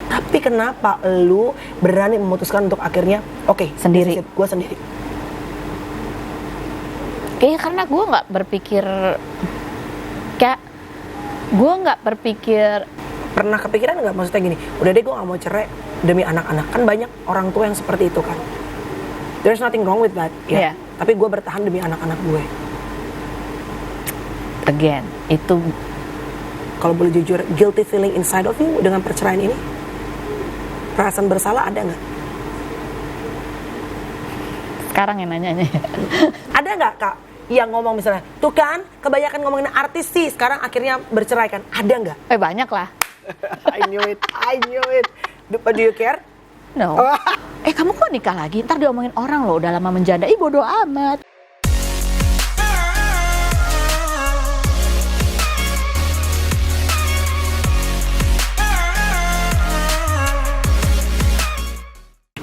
Tapi kenapa lu berani memutuskan untuk akhirnya Sendiri. gue sendiri? Kayaknya karena gue nggak berpikir Pernah kepikiran nggak, maksudnya gini, udah deh gue nggak mau cerai demi anak-anak? Kan banyak orang tua yang seperti itu kan. There's nothing wrong with that ya. Iya. Tapi gue bertahan demi anak-anak gue. Again, itu Kalau boleh jujur, guilty feeling inside of you dengan perceraian ini? Perasaan bersalah ada nggak? sekarang yang nanyanya. Ada nggak kak yang ngomong misalnya, tuh kan kebanyakan ngomongin artis sih sekarang akhirnya bercerai kan? Ada nggak? Banyak lah. I knew it. Do you care? No. Kamu kok nikah lagi? Ntar diomongin orang loh, udah lama menjanda. Bodo amat.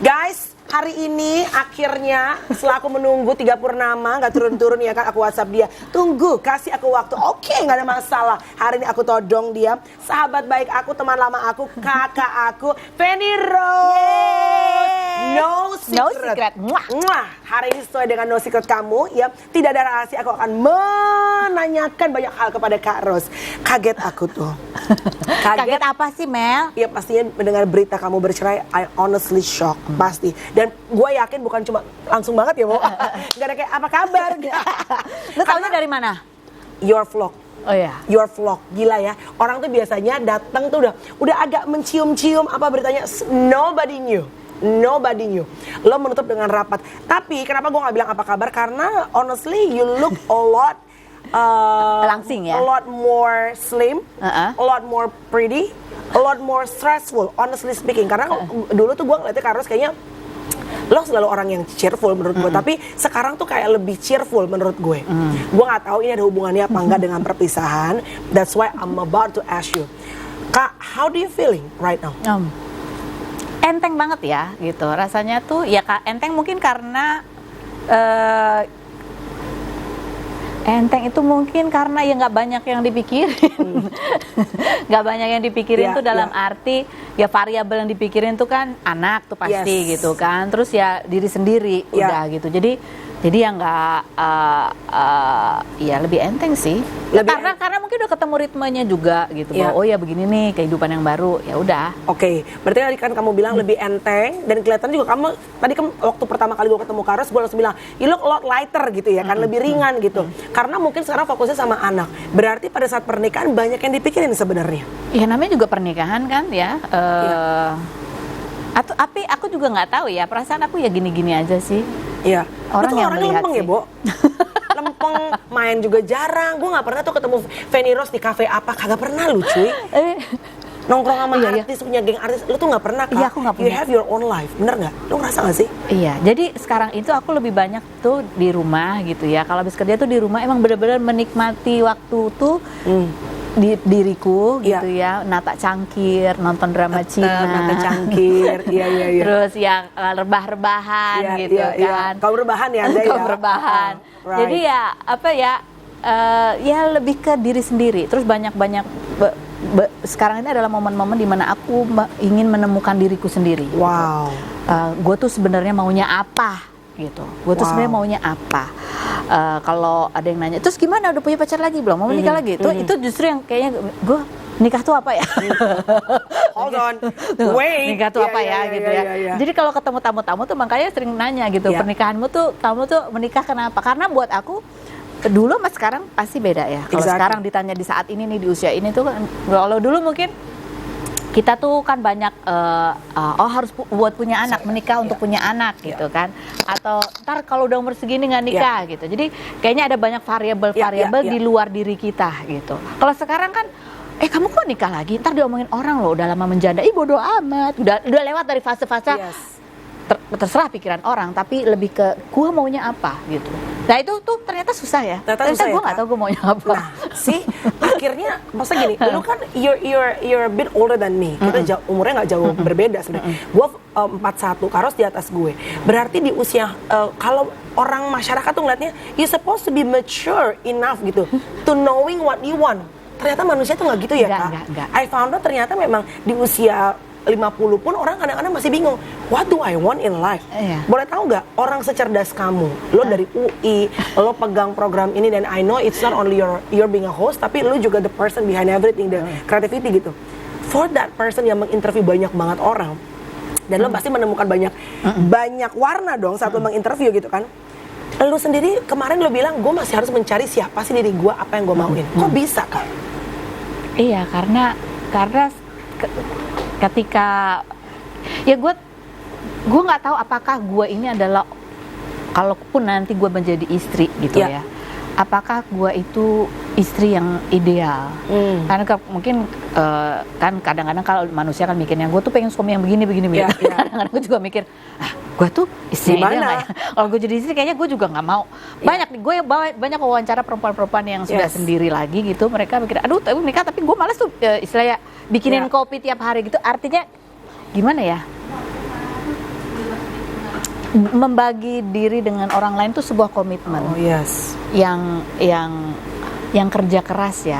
Guys, hari ini akhirnya setelah aku menunggu 3 purnama gak turun-turun ya kan, aku WhatsApp dia, tunggu kasih aku waktu. Oke, gak ada masalah. Hari ini aku todong dia, sahabat baik aku, teman lama aku, kakak aku, Feni Rose. No secret. Mwah. Hari ini sesuai dengan no secret kamu ya, tidak ada rahasia. Aku akan menanyakan banyak hal kepada Kak Rose. Kaget aku tuh. Kaget apa sih, Mel? Ya pastinya mendengar berita kamu bercerai, I honestly shock, pasti. Dan gue yakin bukan cuma langsung banget ya, Bo. Gak ada kayak apa kabar. Lu taunya dari mana? Your vlog. Oh ya. Your vlog, gila ya. Orang tuh biasanya datang tuh udah agak mencium-cium apa beritanya, nobody knew. Lo menutup dengan rapat. Tapi kenapa gue gak bilang apa kabar? Karena honestly you look a lot langsing ya? A lot more slim, a lot more pretty, a lot more stressful, honestly speaking. Karena dulu tuh gue ngeliatnya Carlos kayaknya lo selalu orang yang cheerful menurut gue, tapi sekarang tuh kayak lebih cheerful menurut gue. Gue nggak tahu ini ada hubungannya apa enggak dengan perpisahan. That's why I'm about to ask you, Kak, how do you feeling right now? Enteng banget ya, gitu. Rasanya tuh ya enteng mungkin karena enteng itu mungkin karena ya nggak banyak yang dipikirin. Nggak banyak yang dipikirin tuh dalam arti ya variabel yang dipikirin tuh kan anak tuh pasti gitu kan, terus ya diri sendiri udah gitu. Jadi ya nggak ya lebih enteng sih. Karena mungkin udah ketemu ritmenya juga gitu. Bahwa oh ya begini nih kehidupan yang baru, ya udah. Oke, berarti tadi kan kamu bilang lebih enteng dan kelihatan juga kamu tadi kan waktu pertama kali gue ketemu Karos gue langsung bilang you look a lot lighter gitu ya kan, lebih ringan gitu. Karena mungkin sekarang fokusnya sama anak. Berarti pada saat pernikahan banyak yang dipikirin sebenarnya. Ya namanya juga pernikahan kan ya. Tapi aku juga nggak tahu ya, perasaan aku ya gini-gini aja sih. Iya. Orang yang melihat lempeng sih. Ya, Bo. Lempeng, main juga jarang. Gue nggak pernah tuh ketemu Feni Rose di kafe apa, kagak pernah lu cuy. Nongkrong sama artis, punya geng artis, lu tuh nggak pernah, Kak. Iya, aku nggak punya. You have your own life, bener nggak? Lu ngerasa nggak sih? Iya, jadi sekarang itu aku lebih banyak tuh di rumah gitu ya. Kalau habis kerja tuh di rumah emang benar-benar menikmati waktu tuh diriku gitu ya, nata cangkir, nonton drama Cina, nata cangkir, iya. Terus yang rebah-rebahan gitu kan. Kau rebahan ya Anda ya? Kau rebahan. Right. Jadi ya apa ya, ya lebih ke diri sendiri. Terus banyak-banyak sekarang ini adalah momen-momen dimana aku ingin menemukan diriku sendiri. Wow. Gue tuh sebenarnya maunya apa? Gitu. Gue tuh sebenarnya maunya apa? Kalau ada yang nanya, terus gimana udah punya pacar lagi belum? Mau menikah lagi? Itu justru yang kayaknya gue nikah tuh apa ya? Hold on, wait. Nikah tuh apa ya gitu ya. Jadi kalau ketemu tamu-tamu tuh makanya sering nanya gitu, pernikahanmu tuh kamu tuh menikah kenapa? Karena buat aku dulu sama sekarang pasti beda ya. Kalau sekarang ditanya di saat ini nih di usia ini tuh kan, kalau dulu mungkin kita tuh kan banyak harus buat punya anak, menikah untuk punya anak gitu kan, atau ntar kalau udah umur segini nggak nikah gitu. Jadi kayaknya ada banyak variabel di luar diri kita gitu. Kalau sekarang kan kamu kok nikah lagi, ntar diomongin orang loh, udah lama menjanda. Bodo amat, udah lewat dari fase-fase terserah pikiran orang, tapi lebih ke gue maunya apa gitu. Nah itu tuh ternyata susah ya. Ternyata gue nggak tahu gue maunya apa. Nah, sih akhirnya maksudnya gini, lu kan you're a bit older than me. Kita umurnya nggak jauh berbeda sebenarnya. Gue 41, Karos di atas gue. Berarti di usia kalau orang masyarakat tuh ngeliatnya you supposed to be mature enough gitu to knowing what you want. Ternyata manusia tuh nggak gitu ya, Kak. Enggak. I found out ternyata memang di usia 50 pun orang kadang-kadang masih bingung, what do I want in life? Boleh tahu nggak, orang secerdas kamu, lo dari UI, lo pegang program ini, dan I know it's not only you're being a host, tapi lo juga the person behind everything, the creativity gitu. For that person yang menginterview banyak banget orang, dan lo pasti menemukan banyak warna dong saat lo menginterview gitu kan. Lo sendiri kemarin lo bilang, gue masih harus mencari siapa sih diri gue, apa yang gue mauin. Kok bisa, Kak? Iya, karena ketika ya gue nggak tahu apakah gue ini adalah, kalaupun nanti gue menjadi istri gitu ya, apakah gue itu istri yang ideal? Karena mungkin kan kadang-kadang kalau manusia kan mikirnya, gue tuh pengen suami yang begini. Kadang-kadang gue juga mikir, gue tuh istri yang ideal nggak ya? Kalau gue jadi istri kayaknya gue juga nggak mau. Banyak nih, gue banyak wawancara perempuan-perempuan yang sudah sendiri lagi gitu. Mereka mikir, aduh tapi nikah, tapi gue malas tuh istilahnya bikinin kopi tiap hari gitu. Artinya gimana ya? Membagi diri dengan orang lain tuh sebuah komitmen. Yang kerja keras ya.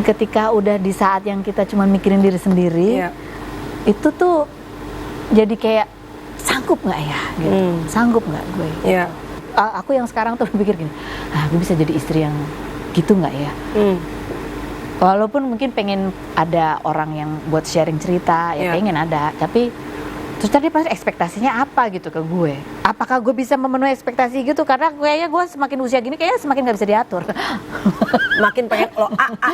Ketika udah di saat yang kita cuma mikirin diri sendiri, itu tuh jadi kayak sanggup nggak ya? Gitu. Sanggup nggak gue? Aku yang sekarang tuh berpikir gini, gue bisa jadi istri yang gitu nggak ya? Walaupun mungkin pengen ada orang yang buat sharing cerita, ya pengen ada, tapi terus tadi pas ekspektasinya apa gitu ke gue? Apakah gue bisa memenuhi ekspektasi gitu? Karena kayaknya gue semakin usia gini kayaknya semakin nggak bisa diatur. Makin pengen lo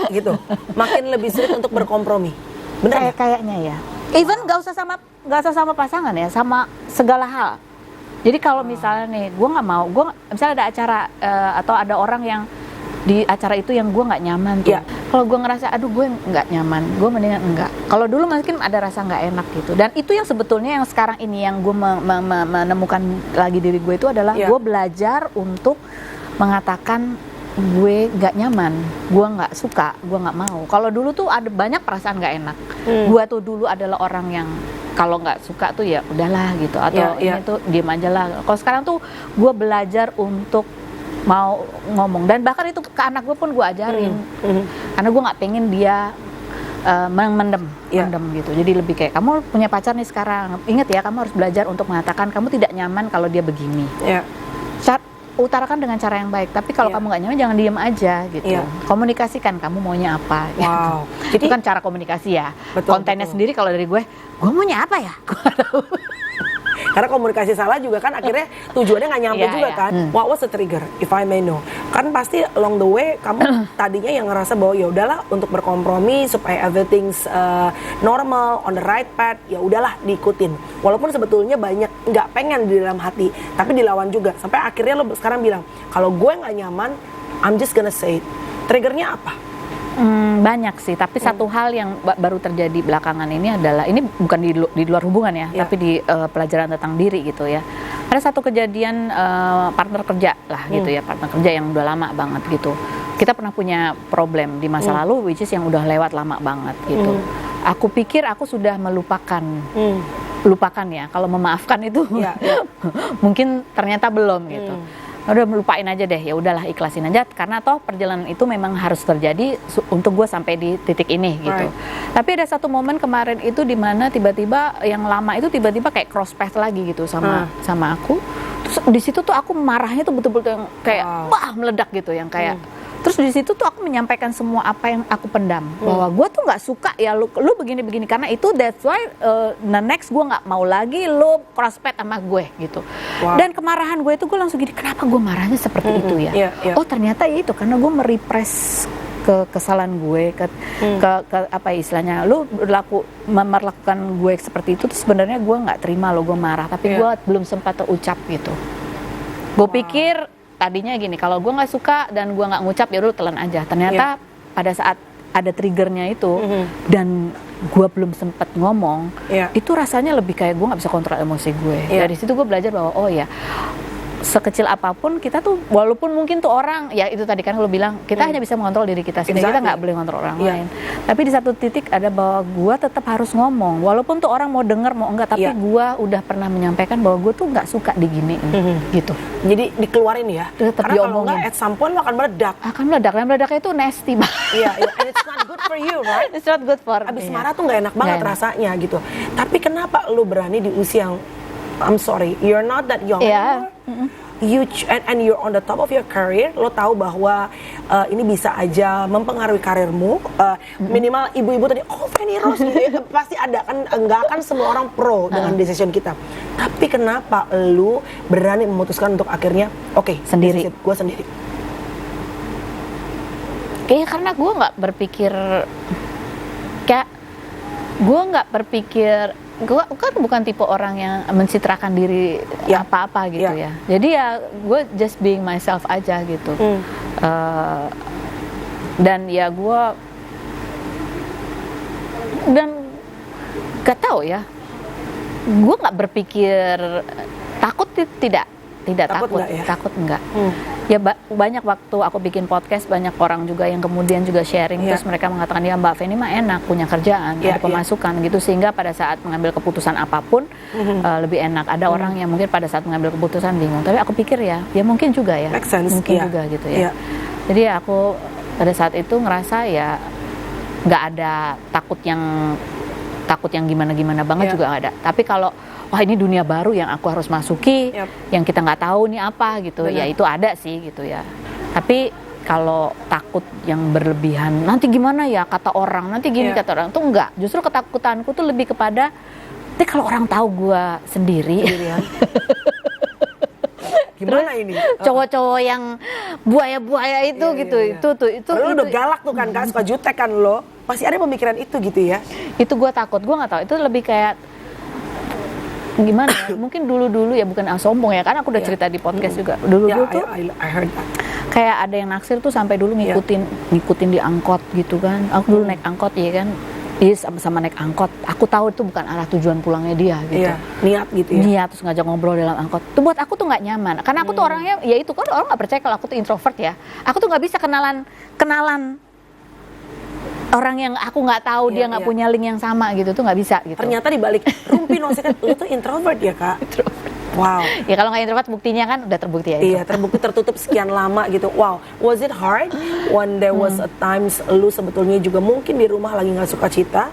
gitu, makin lebih sulit untuk berkompromi. Bener? Kayaknya ya. Even nggak usah sama pasangan ya, sama segala hal. Jadi kalau misalnya nih, gue nggak mau, misalnya ada acara atau ada orang yang di acara itu yang gue nggak nyaman tuh. Kalau gue ngerasa, aduh gue nggak nyaman, gue mendingan enggak. Kalau dulu mungkin ada rasa nggak enak gitu. Dan itu yang sebetulnya yang sekarang ini yang gue menemukan lagi diri gue itu adalah gue belajar untuk mengatakan gue nggak nyaman, gue nggak suka, gue nggak mau. Kalau dulu tuh ada banyak perasaan nggak enak. Gue tuh dulu adalah orang yang kalau nggak suka tuh ya udahlah gitu, atau ini tuh diem aja lah. Kalau sekarang tuh gue belajar untuk mau ngomong, dan bahkan itu ke anak gue pun gue ajarin, karena gue nggak pengen dia mendem gitu. Jadi lebih kayak, kamu punya pacar nih sekarang, ingat ya kamu harus belajar untuk mengatakan kamu tidak nyaman kalau dia begini. Utarakan dengan cara yang baik, tapi kalau kamu nggak nyaman jangan diem aja gitu. Komunikasikan kamu maunya apa. Jadi itu kan cara komunikasi ya. Kontennya sendiri kalau dari gue maunya apa ya? Karena komunikasi salah juga kan akhirnya tujuannya nggak nyampe juga kan. What was the trigger, if I may know? Kan pasti along the way kamu tadinya yang ngerasa bahwa ya udahlah untuk berkompromi supaya everything's normal, on the right path, ya udahlah diikutin. Walaupun sebetulnya banyak nggak pengen di dalam hati, tapi dilawan juga. Sampai akhirnya lo sekarang bilang, kalau gue nggak nyaman, I'm just gonna say it. Triggernya apa? Banyak sih, tapi satu hal yang baru terjadi belakangan ini adalah, ini bukan di luar hubungan ya, tapi di pelajaran tentang diri gitu ya. Ada satu kejadian partner kerja lah gitu ya, partner kerja yang udah lama banget gitu. Kita pernah punya problem di masa lalu, which is yang udah lewat lama banget gitu. Aku pikir aku sudah melupakan, lupakan ya, kalau memaafkan itu mungkin ternyata belum gitu. Udah melupain aja deh, ya udahlah ikhlasin aja, karena toh perjalanan itu memang harus terjadi untuk gue sampai di titik ini gitu. Tapi ada satu momen kemarin itu di mana tiba-tiba yang lama itu tiba-tiba kayak cross path lagi gitu sama aku. Terus di situ tuh aku marahnya tuh betul-betul yang kayak wah meledak gitu, yang kayak terus di situ tuh aku menyampaikan semua apa yang aku pendam, bahwa gue tuh nggak suka ya lu begini-begini, karena itu that's why the next gue nggak mau lagi lu cross path sama gue gitu. Dan kemarahan gue itu gue langsung gini, kenapa gue marahnya seperti itu ya? Oh ternyata itu karena gue merepress kesalahan gue ke apa istilahnya, lu memperlakukan gue seperti itu tuh sebenarnya gue nggak terima lo, gue marah, tapi gue belum sempat terucap gitu. Gue pikir tadinya gini, kalau gue nggak suka dan gue nggak ngucap ya udah telan aja. Ternyata pada saat ada triggernya itu dan gue belum sempet ngomong, itu rasanya lebih kayak gue nggak bisa kontrol emosi gue. Dari situ gue belajar bahwa oh ya, sekecil apapun kita tuh, walaupun mungkin tuh orang, ya itu tadi kan lo bilang kita hanya bisa mengontrol diri kita sendiri, kita nggak boleh ngontrol orang lain. Tapi di satu titik ada bahwa gue tetap harus ngomong, walaupun tuh orang mau denger mau enggak, tapi gue udah pernah menyampaikan bahwa gue tuh nggak suka diginiin, gitu. Jadi dikeluarin ya. Tetap karena kalau diomongin. nggak at some point lo akan meledak. Dan meledaknya itu nasty banget. Iya, and it's not good for you, right? It's not good for. Abis marah tuh nggak enak banget rasanya gitu. Tapi kenapa lo berani di usia yang, I'm sorry, you're not that young anymore. And you're on the top of your career, lo tahu bahwa ini bisa aja mempengaruhi karirmu. Minimal ibu-ibu tadi, Feni Rose gitu ya, pasti ada kan, enggak akan semua orang pro dengan decision kita. Tapi kenapa lo berani memutuskan untuk akhirnya, sendiri, gue sendiri? Kayaknya karena gue nggak berpikir, gue kan bukan tipe orang yang mencitrakan diri apa-apa gitu ya. Jadi ya gue just being myself aja gitu. Dan ya gue gak tahu ya. Gue nggak berpikir takut, tidak takut, takut enggak. Ya banyak waktu aku bikin podcast, banyak orang juga yang kemudian juga sharing, terus mereka mengatakan ya Mbak Feni mah enak, punya kerjaan, ada pemasukan gitu, sehingga pada saat mengambil keputusan apapun lebih enak. Ada orang yang mungkin pada saat mengambil keputusan bingung, tapi aku pikir ya mungkin juga ya, juga gitu ya. Jadi aku pada saat itu ngerasa ya nggak ada takut yang gimana-gimana banget juga nggak ada. Tapi kalau wah ini dunia baru yang aku harus masuki, yang kita nggak tahu nih apa gitu, ya itu ada sih gitu ya. Tapi kalau takut yang berlebihan, nanti gimana ya kata orang, nanti gini kata orang, tuh enggak. Justru ketakutanku tuh lebih kepada, nanti kalau orang tahu gue sendirian. Gimana ini? Cowok-cowok yang buaya-buaya itu gitu, itu. Lo udah galak tuh kan, suka jutek kan lo. Masih ada pemikiran itu gitu ya? Itu gue takut, gue nggak tahu. Itu lebih kayak gimana ya? Mungkin dulu ya, bukan sombong ya, kan aku udah cerita di podcast juga. Dulu tuh I heard that. Kayak ada yang naksir tuh sampai dulu ngikutin di angkot gitu kan. Aku dulu naik angkot ya kan. Iya, sama-sama naik angkot. Aku tahu itu bukan arah tujuan pulangnya dia gitu. Niat gitu ya. Niat, terus ngajak ngobrol dalam angkot. Itu buat aku tuh nggak nyaman. Karena aku tuh orangnya, ya itu kan orang nggak percaya kalau aku tuh introvert ya. Aku tuh nggak bisa kenalan orang yang aku nggak tahu, dia nggak punya link yang sama gitu, tuh nggak bisa gitu. Ternyata dibalik rumpi kan lu tuh introvert ya Kak? Wow. Ya kalau nggak introvert, buktinya kan udah terbukti ya itu. Iya, terbukti tertutup sekian lama gitu. Wow, was it hard when there was a times lu sebetulnya juga mungkin di rumah lagi nggak suka cita,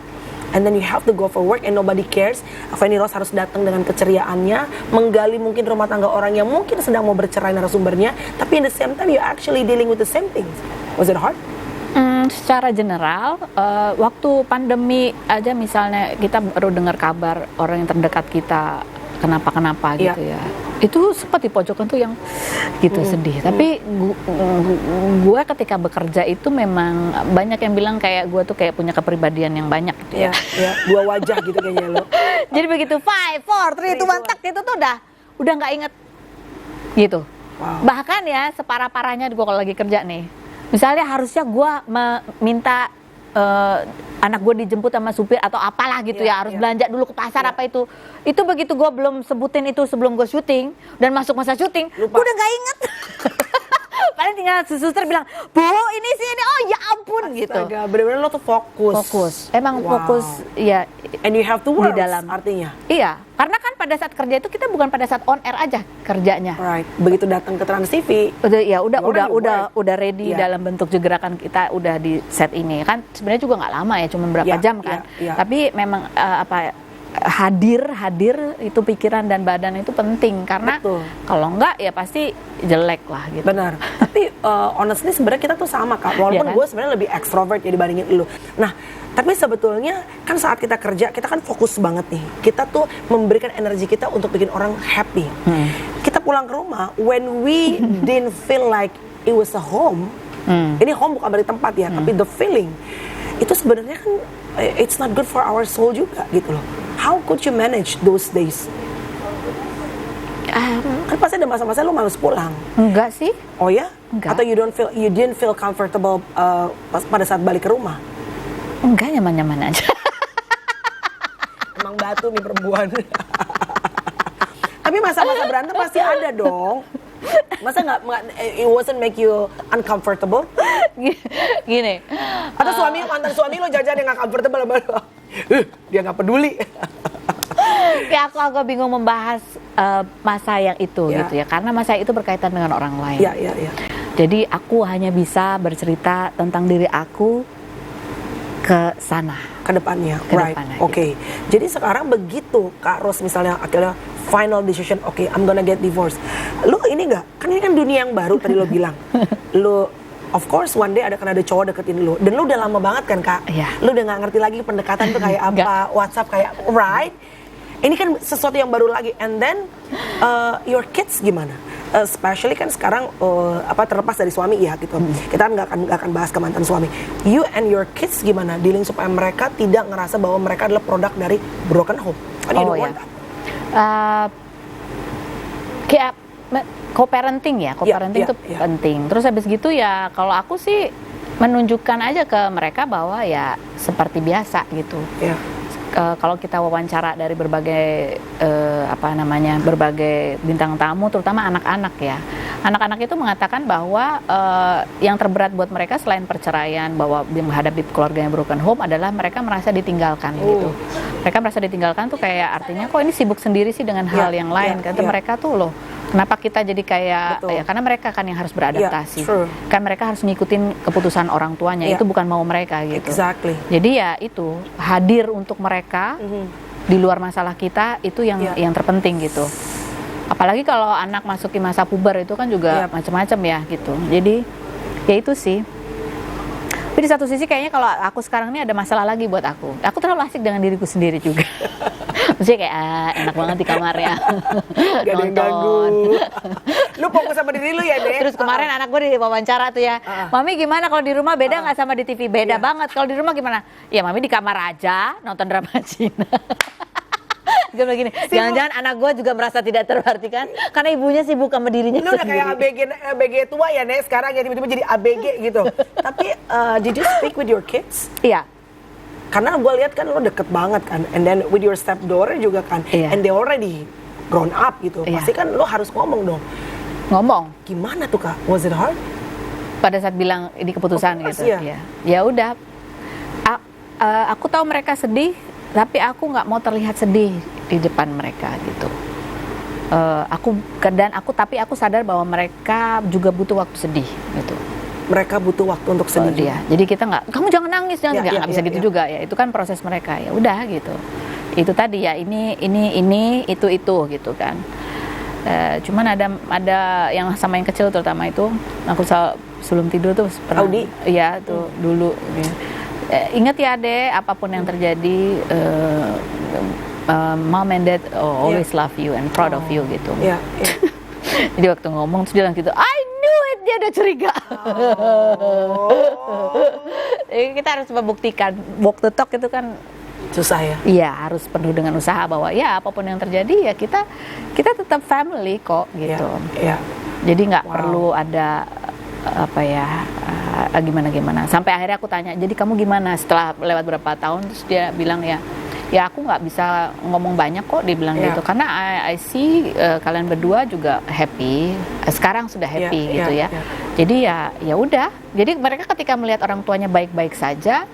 and then you have to go for work and nobody cares. Feni Rose harus datang dengan keceriaannya, menggali mungkin rumah tangga orang yang mungkin sedang mau bercerai narasumbernya, tapi in the same time you actually dealing with the same things. Was it hard? Secara general, waktu pandemi aja misalnya kita baru dengar kabar orang yang terdekat kita kenapa gitu ya. Itu sempat di pojokan tuh yang gitu sedih. Tapi gue ketika bekerja itu memang banyak yang bilang kayak gue tuh kayak punya kepribadian yang banyak gitu ya. Dua wajah gitu kayaknya lo. Jadi begitu 5, 4, 3, 2, 1 tak itu tuh udah nggak inget gitu. Wow. Bahkan ya separah-parahnya gue kalau lagi kerja nih. Misalnya harusnya gue minta anak gue dijemput sama supir atau apalah gitu ya, harus belanja dulu ke pasar apa itu begitu gue belum sebutin itu sebelum gue syuting dan masuk masa syuting, gue udah nggak inget. Paling tinggal suster bilang, Bu ini sih ini, oh ya ampun. Astaga, gitu. Bener-bener lo tuh fokus. Emang fokus ya. And you have to work di dalam artinya. Iya, karena kan pada saat kerja itu kita bukan pada saat on air aja kerjanya. Right. Begitu datang ke Trans TV. Udah ready dalam bentuk gerakan kita udah di set ini kan sebenarnya juga nggak lama ya, cuma berapa jam kan. Tapi memang hadir itu pikiran dan badan itu penting karena kalau enggak ya pasti jelek lah gitu. Benar. Tapi honestly sebenarnya kita tuh sama Kak. Walaupun gue sebenarnya lebih extrovert ya dibandingin lu. Nah, tapi sebetulnya kan saat kita kerja kita kan fokus banget nih. Kita tuh memberikan energi kita untuk bikin orang happy. Kita pulang ke rumah when we didn't feel like it was a home. Ini home bukan berarti tempat ya, tapi the feeling itu sebenarnya kan it's not good for our soul juga gitu loh. How could you manage those days? Kan pasti ada masa-masa lu malas pulang. Enggak sih. Oh ya? Enggak. Atau you didn't feel comfortable pada saat balik ke rumah? Enggak, nyaman-nyaman aja. Emang batu nih perempuan. Tapi masa-masa berantem pasti ada dong. Masa nggak, it wasn't make you uncomfortable? Gini. Atau mantan suami lo jajan yang nggak comfortable sama lo? Dia nggak peduli. Ya aku agak bingung membahas masa yang itu gitu ya, karena masa itu berkaitan dengan orang lain. Iya. Jadi aku hanya bisa bercerita tentang diri aku ke sana, ke depannya, right? Depannya, Oke. Jadi sekarang begitu Kak Ros misalnya akhirnya final decision, oke, I'm gonna get divorced. Lu ini nggak? Kan ini kan dunia yang baru tadi lo bilang. Lu of course one day akan ada cowok deketin lu, dan lu udah lama banget kan Kak? Iya. Lu udah nggak ngerti lagi pendekatan tuh kayak apa, WhatsApp kayak, right? Ini kan sesuatu yang baru lagi, and then your kids gimana? Especially kan sekarang terlepas dari suami ya gitu. Kita nggak akan bahas ke mantan suami. You and your kids gimana dealing supaya mereka tidak ngerasa bahwa mereka adalah produk dari broken home? Kan you don't want that. Kayak co-parenting ya, co-parenting itu penting. Terus habis gitu ya, kalau aku sih menunjukkan aja ke mereka bahwa ya seperti biasa gitu. Yeah. Kalau kita wawancara dari berbagai berbagai bintang tamu, terutama anak-anak ya, anak-anak itu mengatakan bahwa yang terberat buat mereka selain perceraian, bahwa menghadapi keluarga yang broken home adalah mereka merasa ditinggalkan gitu. Mereka merasa ditinggalkan tuh kayak artinya kok ini sibuk sendiri sih dengan hal yang lain. Kata mereka tuh loh, kenapa kita jadi kayak ya karena mereka kan yang harus beradaptasi. Kan mereka harus ngikutin keputusan orang tuanya, itu bukan mau mereka gitu. Exactly. Jadi ya itu hadir untuk mereka di luar masalah kita itu yang terpenting gitu. Apalagi kalau anak masuki masa puber itu kan juga macam-macam ya gitu. Jadi ya itu sih. Tapi di satu sisi kayaknya kalau aku sekarang ini ada masalah lagi buat aku. Aku terlalu asik dengan diriku sendiri juga. Maksudnya kayak enak banget di kamar ya. Gak ada yang ganggu. Lu fokus sama diri lu ya deh. Terus kemarin anak gue di wawancara tuh ya, Mami gimana kalau di rumah beda nggak sama di TV? Beda banget. Kalau di rumah gimana? Ya Mami di kamar aja nonton drama Cina. Gue begini, jangan-jangan anak gue juga merasa tidak terperhatikan karena ibunya sibuk sama dirinya sendiri. Lu udah kayak ABG tua ya Nek sekarang ya, tiba-tiba jadi ABG gitu. Tapi did you speak with your kids? Iya. Karena gue lihat kan lo deket banget kan, and then with your stepdaughter juga kan, and they already grown up gitu. Pasti kan lo harus ngomong dong. Ngomong. Gimana tuh Kak? Was it hard? Pada saat bilang ini keputusan gitu. Ya udah. Aku tahu mereka sedih, tapi aku nggak mau terlihat sedih di depan mereka gitu. Tapi aku sadar bahwa mereka juga butuh waktu sedih gitu. Mereka butuh waktu untuk sedih dia. Jadi kita kamu jangan nangis, nggak bisa gitu juga ya. Itu kan proses mereka ya. Udah gitu. Itu tadi ya ini itu gitu kan. Cuman ada yang sama yang kecil terutama itu. Aku sebelum tidur tuh pernah. Audi? Iya tuh dulu. Ya. Ingat ya Ade, apapun yang terjadi, mom and dad always love you and proud of you gitu. Jadi waktu ngomong terus dia bilang gitu, I knew it, dia udah curiga. Kita harus membuktikan, walk the talk itu kan susah ya. Iya, harus penuh dengan usaha bahwa ya apapun yang terjadi ya kita tetap family kok gitu. Jadi nggak perlu ada gimana. Sampai akhirnya aku tanya, jadi kamu gimana setelah lewat berapa tahun? Terus dia bilang ya aku nggak bisa ngomong banyak kok, dia bilang gitu, karena I see kalian berdua juga happy, sekarang sudah happy gitu ya. Jadi ya udah, jadi mereka ketika melihat orang tuanya baik-baik saja,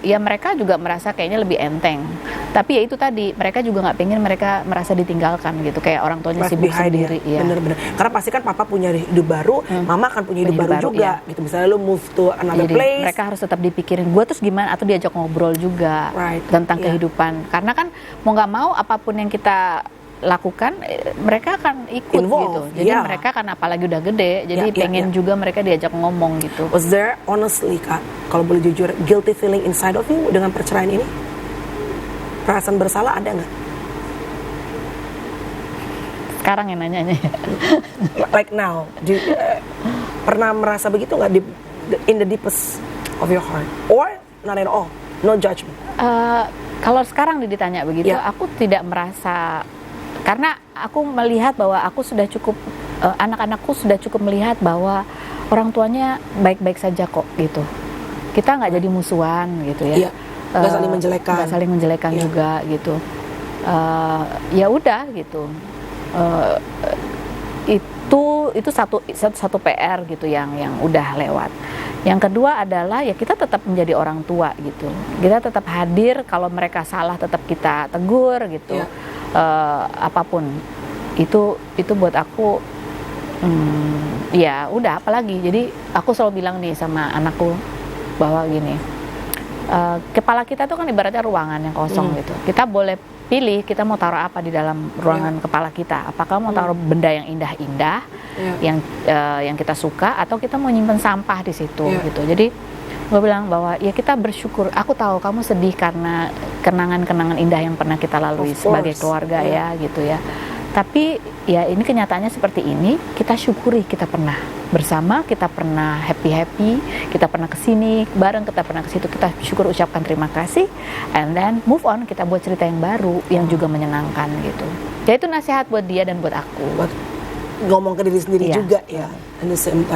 ya mereka juga merasa kayaknya lebih enteng. Tapi ya itu tadi, mereka juga nggak pengen mereka merasa ditinggalkan gitu, kayak orang tuanya sibuk sendiri. Bener-bener, karena pasti kan papa punya hidup baru, mama akan punya hidup baru juga gitu. Misalnya lu move to another place, mereka harus tetap dipikirin gue terus gimana, atau diajak ngobrol juga tentang kehidupan. Karena kan mau nggak mau apapun yang kita lakukan, mereka akan ikut gitu. Jadi mereka kan apalagi udah gede, jadi pengen juga mereka diajak ngomong gitu. Was there honestly Kak, kalau boleh jujur, guilty feeling inside of you dengan perceraian ini? Perasaan bersalah ada nggak? Sekarang yang nanyanya. Like now, pernah merasa begitu nggak in the deepest of your heart, or not at all, no judgment? Kalau sekarang ditanya begitu, aku tidak merasa. Karena aku melihat bahwa aku sudah cukup, anak-anakku sudah cukup melihat bahwa orang tuanya baik-baik saja kok gitu. Kita nggak jadi musuhan gitu ya. Nggak saling menjelekan. Juga gitu. Ya udah gitu. itu satu PR gitu yang udah lewat. Yang kedua adalah ya kita tetap menjadi orang tua gitu. Kita tetap hadir, kalau mereka salah tetap kita tegur gitu. Apapun itu buat aku ya udah, apalagi. Jadi aku selalu bilang nih sama anakku bahwa gini, kepala kita tuh kan ibaratnya ruangan yang kosong gitu. Kita boleh pilih kita mau taruh apa di dalam ruangan kepala kita. Apakah mau taruh benda yang indah-indah, yang kita suka, atau kita mau nyimpen sampah di situ gitu. Jadi gue bilang bahwa ya kita bersyukur. Aku tahu kamu sedih karena kenangan-kenangan indah yang pernah kita lalui sebagai keluarga ya gitu ya. Tapi ya ini kenyataannya seperti ini, kita syukuri kita pernah bersama, kita pernah happy, kita pernah kesini bareng, kita pernah ke situ, kita syukur, ucapkan terima kasih, and then move on, kita buat cerita yang baru yang juga menyenangkan gitu. Jadi itu nasihat buat dia dan buat aku. Buat ngomong ke diri sendiri juga ya.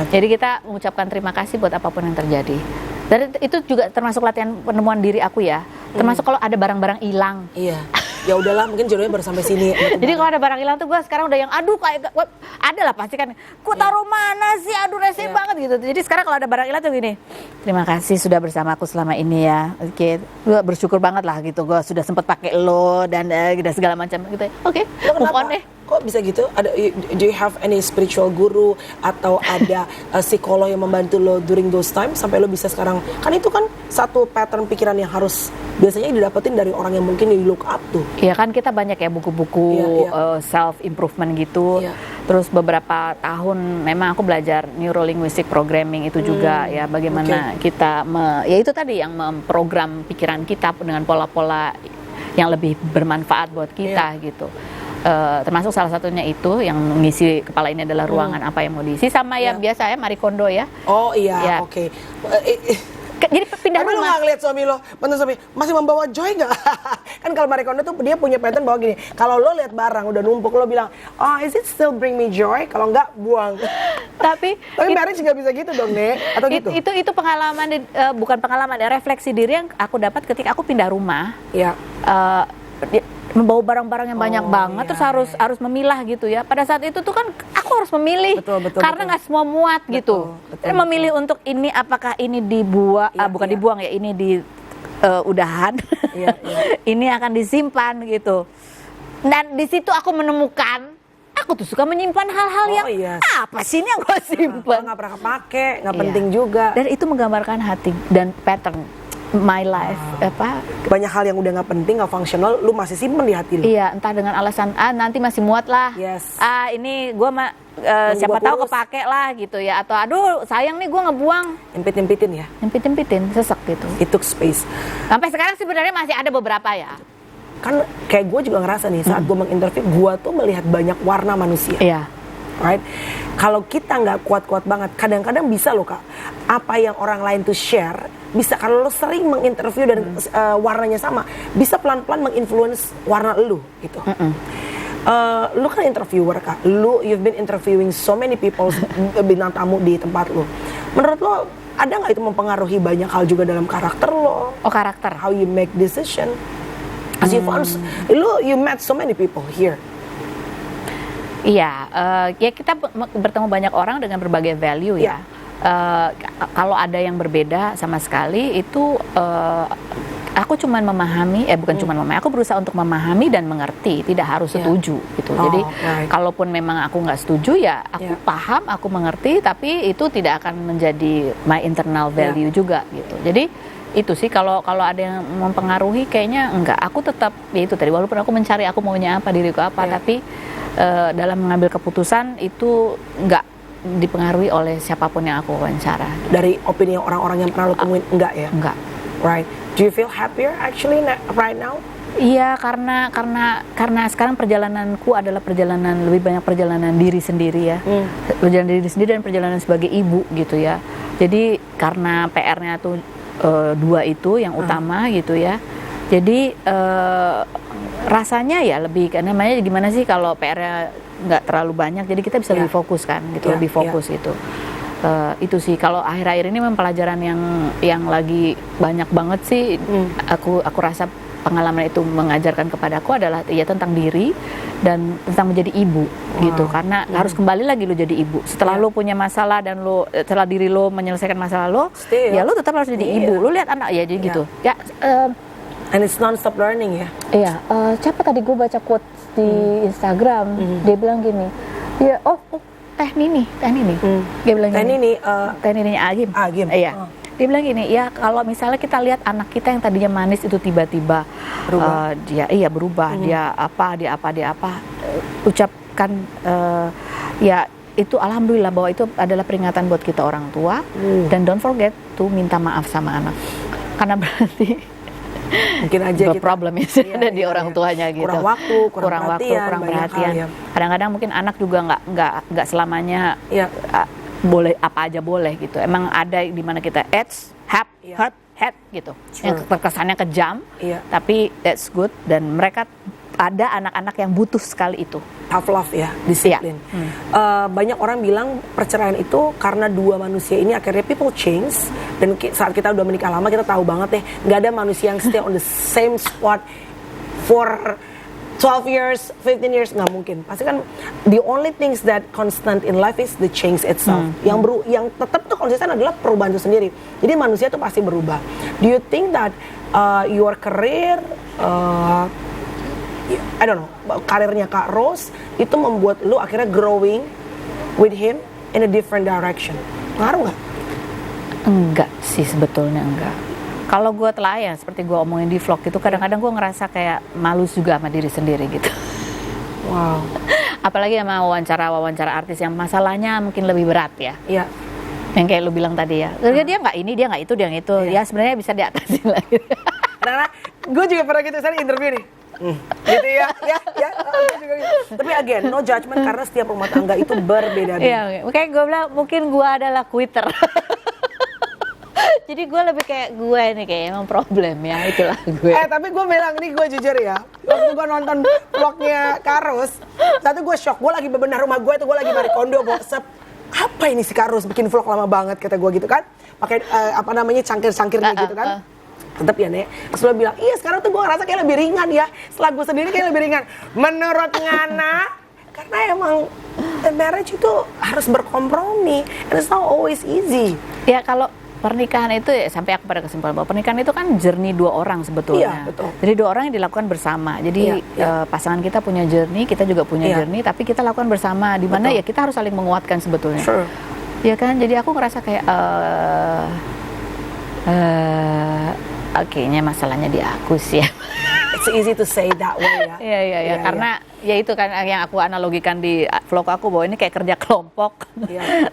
Jadi kita mengucapkan terima kasih buat apapun yang terjadi. Dan itu juga termasuk latihan penemuan diri aku ya. Termasuk kalau ada barang-barang hilang. Iya. Ya udahlah, mungkin jodohnya baru sampai sini. Jadi kalau ada barang hilang tuh gue sekarang udah yang aduh kayak ada lah pasti kan. Ku taruh mana sih? Aduh rese banget gitu. Jadi sekarang kalau ada barang hilang tuh gini. Terima kasih sudah bersama aku selama ini ya. Oke, gue bersyukur banget lah gitu. Gue sudah sempat pakai lo dan segala macam gitu. Oke, move on deh. Kok bisa gitu? Do you have any spiritual guru atau ada psikolog yang membantu lo during those time sampai lo bisa sekarang? Kan itu kan satu pattern pikiran yang harus biasanya didapetin dari orang yang mungkin di look up tuh. Iya kan, kita banyak ya buku-buku self improvement gitu. Terus beberapa tahun memang aku belajar neuro linguistic programming itu juga ya, bagaimana kita ya itu tadi yang memprogram pikiran kita dengan pola-pola yang lebih bermanfaat buat kita gitu. Termasuk salah satunya itu yang mengisi kepala ini adalah ruangan apa yang mau diisi, sama ya biasa ya Marie Kondo ya. Oh iya, oke. Jadi pindah rumah. Tapi lo gak ngeliat suami lo, mantan suami, masih membawa joy gak? Kan kalau Marie Kondo tuh dia punya pattern bahwa gini, kalau lo lihat barang udah numpuk, lo bilang, oh is it still bring me joy? Kalau enggak, buang. Tapi marriage gak bisa gitu dong, Nek? Atau gitu? Itu pengalaman, bukan pengalaman ya, refleksi diri yang aku dapat ketika aku pindah rumah. Iya. Membawa barang-barang yang banyak banget, terus harus memilah gitu ya. Pada saat itu tuh kan aku harus memilih, karena nggak semua muat gitu. Memilih untuk ini, apakah ini dibuang, bukan dibuang ya, ini di udahan, ini akan disimpan gitu. Dan di situ aku menemukan, aku tuh suka menyimpan hal-hal yang apa sih ini yang gue simpan? Nggak pernah kepake, nggak penting juga. Dan itu menggambarkan hati dan pattern my life, banyak hal yang udah nggak penting, nggak fungsional, lu masih simpen di hati lu. Iya, entah dengan alasan nanti masih muat lah, ini gue siapa tahu kepake lah gitu ya, atau aduh sayang nih gue ngebuang, nyempit-nyempitin, sesek gitu. It took space. Sampai sekarang sebenarnya masih ada beberapa ya. Kan kayak gue juga ngerasa nih saat gue menginterview, gue tuh melihat banyak warna manusia. Iya. Right? Kalau kita nggak kuat-kuat banget, kadang-kadang bisa loh Kak, apa yang orang lain tuh share, bisa kalau lo sering menginterview dan warnanya sama, bisa pelan-pelan menginfluence warna lo gitu. Lo kan interviewer Kak, you've been interviewing so many people, bintang tamu di tempat lo. Menurut lo ada nggak itu mempengaruhi banyak hal juga dalam karakter lo? Oh, karakter. How you make decision? As you found, you met so many people here. Iya, ya kita bertemu banyak orang dengan berbagai value ya. Kalau ada yang berbeda sama sekali itu aku cuman memahami, bukan cuman memahami, aku berusaha untuk memahami dan mengerti, tidak harus setuju gitu. Jadi kalaupun memang aku nggak setuju ya aku paham, aku mengerti, tapi itu tidak akan menjadi my internal value juga gitu. Jadi itu sih kalau ada yang mempengaruhi kayaknya enggak. Aku tetap ya itu tadi, walaupun aku mencari aku maunya apa, diriku apa, tapi dalam mengambil keputusan itu enggak dipengaruhi oleh siapapun yang aku wawancara. Dari opini orang-orang yang pernah lo temuin enggak ya? Enggak. Right. Do you feel happier actually right now? Iya, karena sekarang perjalananku adalah lebih banyak perjalanan diri sendiri ya. Perjalanan diri sendiri dan perjalanan sebagai ibu gitu ya. Jadi karena PR-nya tuh dua itu yang utama gitu ya. Jadi rasanya ya lebih, namanya gimana sih kalau PR-nya nggak terlalu banyak, jadi kita bisa lebih fokus kan gitu, lebih fokus gitu. Itu sih kalau akhir-akhir ini memang pelajaran yang lagi banyak banget sih. Aku rasa pengalaman itu mengajarkan kepadaku adalah ya tentang diri dan tentang menjadi ibu gitu. Karena harus kembali lagi lo jadi ibu. Setelah lo punya masalah dan setelah diri lo menyelesaikan masalah lo, ya lo tetap harus jadi ibu. Lo lihat anak ya jadi gitu. Ya and it's non-stop learning ya. Iya, siapa tadi gue baca quote di Instagram, dia bilang gini, ya Teh Nini, dia bilang gini, Teh Nininya Agim. Iya. Dia bilang gini, ya kalau misalnya kita lihat anak kita yang tadinya manis itu tiba-tiba berubah, berubah, dia apa, ucapkan ya itu alhamdulillah bahwa itu adalah peringatan buat kita orang tua, dan don't forget to minta maaf sama anak, karena berarti mungkin aja kita problem ada di orang tuanya gitu. Kurang perhatian. Kadang-kadang mungkin anak juga nggak selamanya boleh apa aja boleh gitu. Emang ada di mana kita hurt gitu. Yang terkesannya kejam, tapi that's good, dan mereka ada anak-anak yang butuh sekali itu. Tough love ya, disiplin. Banyak orang bilang perceraian itu karena dua manusia ini akhirnya people change, dan saat kita udah menikah lama kita tahu banget deh, nggak ada manusia yang stay on the same spot for 12 years, 15 years, nggak mungkin. Pasti kan the only things that constant in life is the change itself. Yang tetap tuh konsisten adalah perubahan itu sendiri. Jadi manusia tuh pasti berubah. Do you think that your career I don't know, karirnya Kak Rose itu membuat lu akhirnya growing with him in a different direction? Ngaruh nggak? Enggak sih, sebetulnya enggak. Kalau gue telayan, seperti gue omongin di vlog itu, kadang-kadang gue ngerasa kayak malu juga sama diri sendiri gitu. Wow. Apalagi sama wawancara artis yang masalahnya mungkin lebih berat ya. Iya. Yang kayak lu bilang tadi ya. Dia nggak ini, dia nggak itu, dia yang itu. Ya sebenarnya bisa diatasin lagi. Karena gue juga pernah gitu, saya interview nih. Gitu ya. Juga gitu. Tapi again, no judgment, karena setiap rumah tangga itu berbeda-beda. Iya, makanya gue bilang mungkin gue adalah quitter. Jadi gue lebih kayak gue nih kayak emang problem ya, itulah gue. Tapi gue bilang nih, gue jujur ya, waktu gue nonton vlognya Kak Rose, satu gue shock, gue lagi bebenah rumah gue itu, gue lagi balik kondo, apa ini si Kak Rose bikin vlog lama banget, kata gue gitu kan, pakai cangkir-cangkirnya gitu kan. Tetap ya Nek, terus lo bilang, iya sekarang tuh gue ngerasa kayak lebih ringan ya, setelah gue sendiri kayak lebih ringan. Menurut Ngana, karena emang marriage itu harus berkompromi, and it's not always easy. Ya kalau pernikahan itu ya, sampai aku pada kesimpulan bahwa pernikahan itu kan journey dua orang sebetulnya. Iya, betul. Jadi dua orang yang dilakukan bersama. Jadi pasangan kita punya journey, kita juga punya journey, tapi kita lakukan bersama. Di mana ya kita harus saling menguatkan sebetulnya. Sure. Ya kan, jadi aku ngerasa kayak kayaknya masalahnya di aku sih ya. It's easy to say that way ya. Iya. Karena ya itu kan yang aku analogikan di vlog aku, bahwa ini kayak kerja kelompok.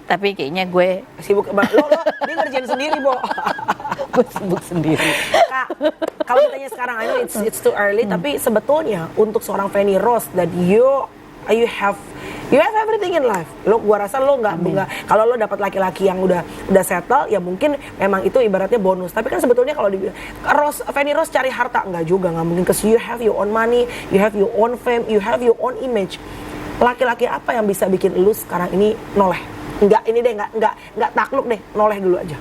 Tapi kayaknya gue sibuk. Lo dia ngerjain sendiri, Bo. Gue sibuk sendiri. Kak, kalau ditanya sekarang, I know it's too early, tapi sebetulnya untuk seorang Feni Rose that you have everything in life. Gua rasa lo nggak kalau lo dapat laki-laki yang udah settle, ya mungkin memang itu ibaratnya bonus. Tapi kan sebetulnya kalau di Feni Rose cari harta nggak juga, nggak mungkin, because you have your own money, you have your own fame, you have your own image. Laki-laki apa yang bisa bikin lo sekarang ini noleh? Nggak takluk deh, noleh dulu aja.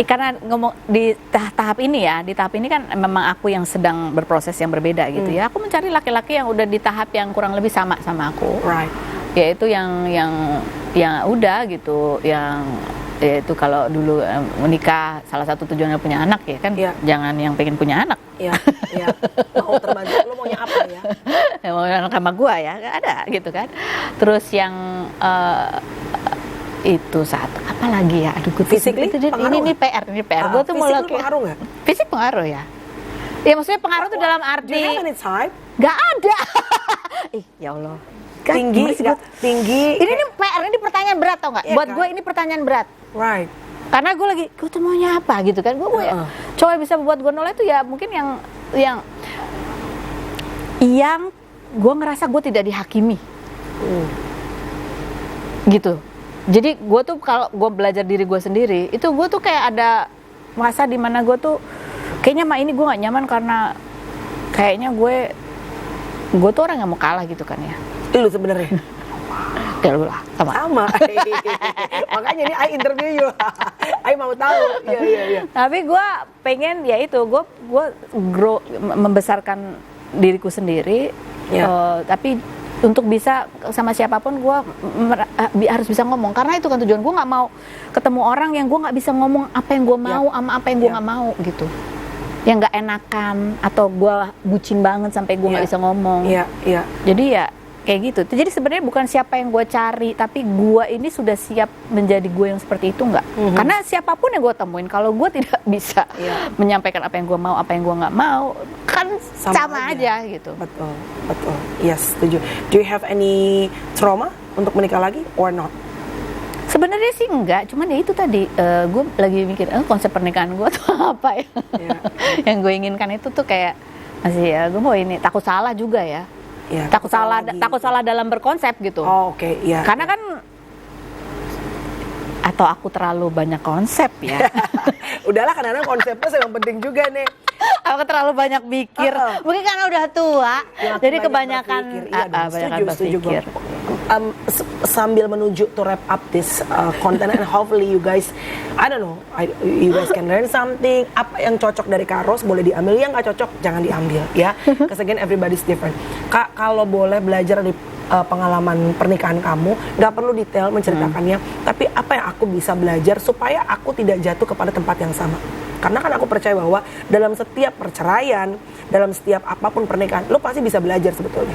Karena ngomong di tahap ini ya, di tahap ini kan memang aku yang sedang berproses yang berbeda gitu ya. Aku mencari laki-laki yang udah di tahap yang kurang lebih sama aku. Right. Yaitu yang udah gitu, yang yaitu kalau dulu menikah salah satu tujuannya punya anak ya kan, jangan yang pengen punya anak. Iya. Mau terbantu, lo maunya apa ya? Mau anak sama gua ya, gak ada gitu kan. Terus yang itu satu, apa lagi ya? Aduh, physically ini PR. Gue tuh mau lagi. Pengaruh nggak? Fisik pengaruh ya. Ya maksudnya pengaruh tuh dalam arti. Do you have any type? Gak ada. Ya Allah. Tinggi. Ini PR, ini pertanyaan berat tau nggak? Buat gue ini pertanyaan berat. Right. Karena gue tuh maunya apa gitu kan? Gue ya. Coba bisa buat gue noleh itu ya mungkin yang gue ngerasa gue tidak dihakimi. Gitu. Jadi gue tuh kalau gue belajar diri gue sendiri, itu gue tuh kayak ada masa dimana gue tuh kayaknya ini gue nggak nyaman karena kayaknya gue tuh orang yang mau kalah gitu kan ya. Lu sebenarnya. Ya lah, sama. Makanya ini I interview you. I mau tahu. Iya. Tapi gue pengen ya itu, gue grow, membesarkan diriku sendiri. Tapi untuk bisa sama siapapun gue harus bisa ngomong, karena itu kan tujuan gue. Nggak mau ketemu orang yang gue nggak bisa ngomong apa yang gue mau sama apa yang gue nggak mau gitu, yang nggak enakan atau gue bucin banget sampai gue nggak bisa ngomong. Jadi ya kayak gitu. Jadi sebenarnya bukan siapa yang gue cari, tapi gue ini sudah siap menjadi gue yang seperti itu nggak? Karena siapapun yang gue temuin, kalau gue tidak bisa menyampaikan apa yang gue mau, apa yang gue nggak mau, kan sama aja gitu. Betul. Yes, setuju. Do you have any trauma untuk menikah lagi or not? Sebenarnya sih enggak, cuman ya itu tadi gue lagi mikir konsep pernikahan gue tuh apa ya? Yang gue inginkan itu tuh kayak masih ya gue mau ini takut salah juga ya. Takut salah dalam berkonsep gitu. Oke. Karena kan atau aku terlalu banyak konsep ya. Udahlah, kadang-kadang konsepnya yang penting juga nih. Aku terlalu banyak mikir. Mungkin karena udah tua, jadi kebanyakan berpikir. Sambil menuju to wrap up this content and hopefully you guys, I don't know, you guys can learn something. Apa yang cocok dari Kak Ros boleh diambil, yang nggak cocok jangan diambil ya. Because again everybody's different. Kak, kalau boleh belajar dari pengalaman pernikahan kamu, nggak perlu detail menceritakannya, tapi apa yang aku bisa belajar supaya aku tidak jatuh kepada tempat yang sama. Karena kan aku percaya bahwa dalam setiap perceraian, dalam setiap apapun pernikahan, lo pasti bisa belajar sebetulnya.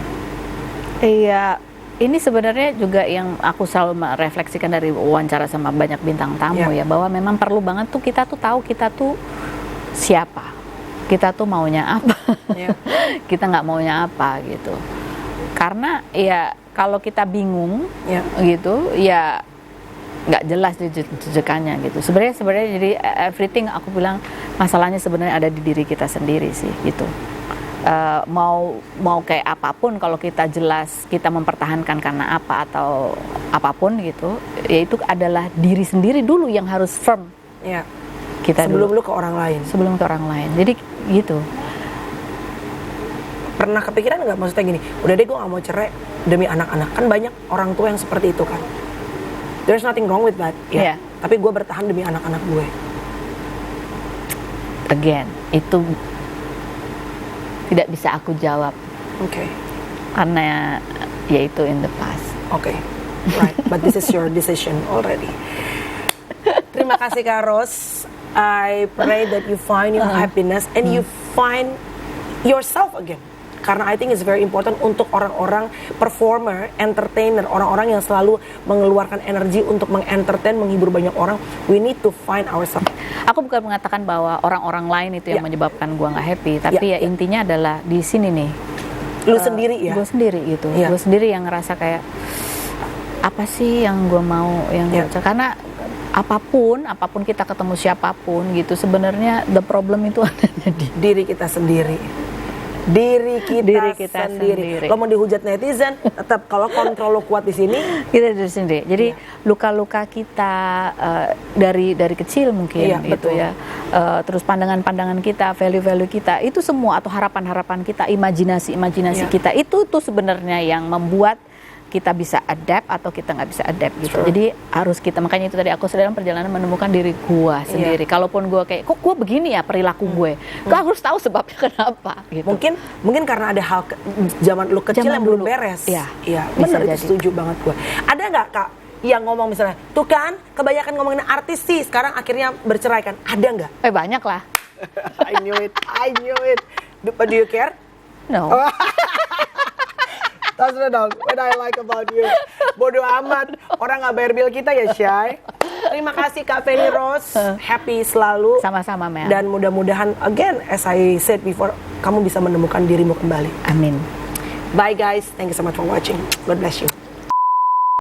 Iya, ini sebenarnya juga yang aku selalu merefleksikan dari wawancara sama banyak bintang tamu ya, bahwa memang perlu banget tuh kita tuh tahu kita tuh siapa, kita tuh maunya apa, kita nggak maunya apa gitu. Karena ya kalau kita bingung gitu ya nggak jelas jejakannya gitu. Sebenarnya jadi everything aku bilang masalahnya sebenarnya ada di diri kita sendiri sih gitu. Mau kayak apapun, kalau kita jelas kita mempertahankan karena apa atau apapun gitu, ya itu adalah diri sendiri dulu yang harus firm. Kita sebelum lu ke orang lain. Sebelum ke orang lain. Jadi gitu. Pernah kepikiran nggak, maksudnya gini, udah deh gue nggak mau cerai demi anak-anak, kan banyak orang tua yang seperti itu kan. There's nothing wrong with that, tapi gue bertahan demi anak-anak gue. Again, itu tidak bisa aku jawab. Karena ya itu in the past. Right, but this is your decision already. Terima kasih Kak Ros. I pray that you find your happiness and you find yourself again. Karena I think it's very important untuk orang-orang performer, entertainer, orang-orang yang selalu mengeluarkan energi untuk mengentertain, menghibur banyak orang. We need to find ourselves. Aku bukan mengatakan bahwa orang-orang lain itu yang menyebabkan gua nggak happy, tapi ya intinya adalah di sini nih. Lu sendiri ya? Gue sendiri gitu. Gue sendiri yang ngerasa kayak apa sih yang gue mau, yang karena apapun kita ketemu siapapun gitu, sebenarnya the problem itu adanya di diri kita sendiri. Diri kita sendiri. Lo mau dihujat netizen, tetap kalau kontrol lo kuat di sini, kita diri sendiri. Jadi luka-luka kita dari kecil mungkin gitu ya. Terus pandangan-pandangan kita, value-value kita, itu semua atau harapan-harapan kita, imajinasi kita itu tuh sebenarnya yang membuat kita bisa adapt atau kita nggak bisa adapt gitu. Jadi harus kita, makanya itu tadi aku sedang perjalanan menemukan diri gue sendiri. Kalaupun gue kayak kok gue begini ya perilaku gue, gue harus tahu sebabnya kenapa gitu. Mungkin karena ada hal zaman lu kecil yang belum beres. Iya, benar, itu setuju banget gue. Ada nggak Kak yang ngomong misalnya, tuh kan kebanyakan ngomongin artis sih sekarang akhirnya bercerai kan? Ada nggak? Banyak lah. I knew it. Do you care? No. That's what I like about you. Bodoh amat, orang nggak bayar bill kita ya, Shay. Terima kasih Kak Feni Ros, happy selalu. Sama-sama, Mel. Dan mudah-mudahan, again, as I said before, kamu bisa menemukan dirimu kembali. Amin. Bye guys, thank you so much for watching. God bless you.